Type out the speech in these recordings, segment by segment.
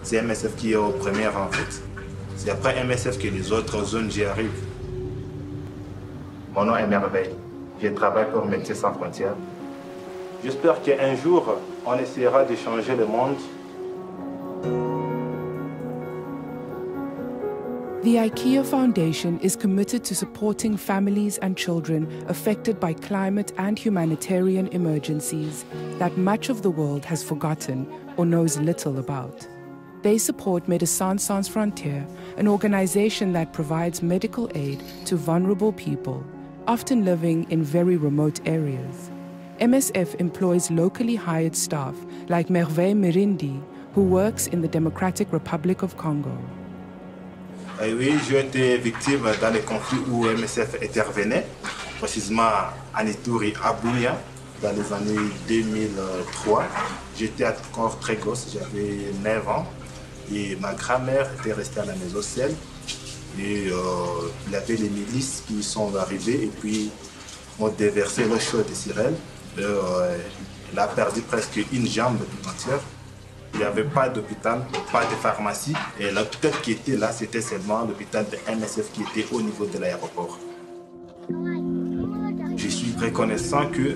c'est MSF qui est au premier rang en fait. C'est après MSF que les autres ONG arrivent. Mon nom est Merveil. Je travaille pour Médecins sans frontières. J'espère qu'un jour, on essaiera de changer le monde. The IKEA Foundation is committed to supporting families and children affected by climate and humanitarian emergencies that much of the world has forgotten or knows little about. They support Médecins sans frontières, an organization that provides medical aid to vulnerable people, often living in very remote areas. MSF employs locally hired staff like Merveil, who works in the Democratic Republic of Congo. Oui, j'ai été victime dans les conflits où MSF intervenait, précisément en Ituri, à Bunia, dans les années 2003. J'étais encore très gosse, j'avais 9 ans. Et ma grand-mère était restée à la maison seule. Et il y avait les milices qui sont arrivées et puis ont déversé le chaud de sirène. Elle a perdu presque une jambe tout entière. Il n'y avait pas d'hôpital, pas de pharmacie. Et l'hôpital qui était là, c'était seulement l'hôpital de MSF qui était au niveau de l'aéroport. Je suis reconnaissant que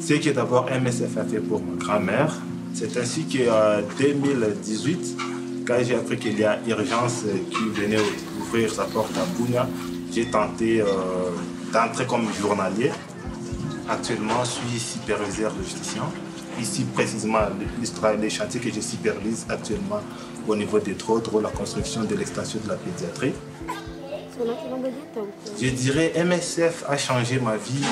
ce que d'abord MSF a fait pour ma grand-mère, c'est ainsi qu'en 2018, quand j'ai appris qu'il y a urgence qui venait ouvrir sa porte à Bunia, j'ai tenté d'entrer comme journalier. Actuellement, je suis superviseur de justice. Ici, précisément, les chantiers que je supervise actuellement au niveau des trottoirs, la construction de l'extension de la pédiatrie. Je dirais MSF a changé ma vie.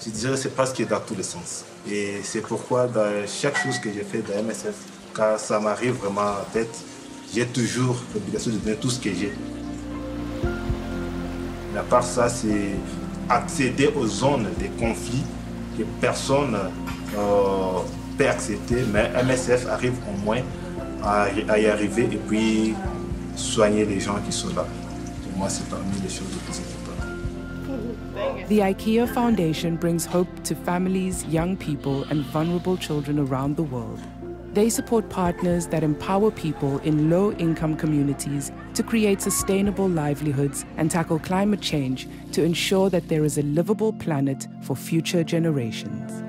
Je dirais c'est presque dans tous les sens. Et c'est pourquoi dans chaque chose que j'ai fait dans MSF, quand ça m'arrive vraiment en tête, j'ai toujours l'obligation de donner tout ce que j'ai. Mais à part ça, c'est accéder aux zones des conflits que personne peut accepter, mais MSF arrive au moins à y arriver et puis soigner les gens qui sont là. Pour moi, c'est parmi les choses les plus importantes. The IKEA Foundation brings hope to families, young people, and vulnerable children around the world. They support partners that empower people in low-income communities to create sustainable livelihoods and tackle climate change to ensure that there is a livable planet for future generations.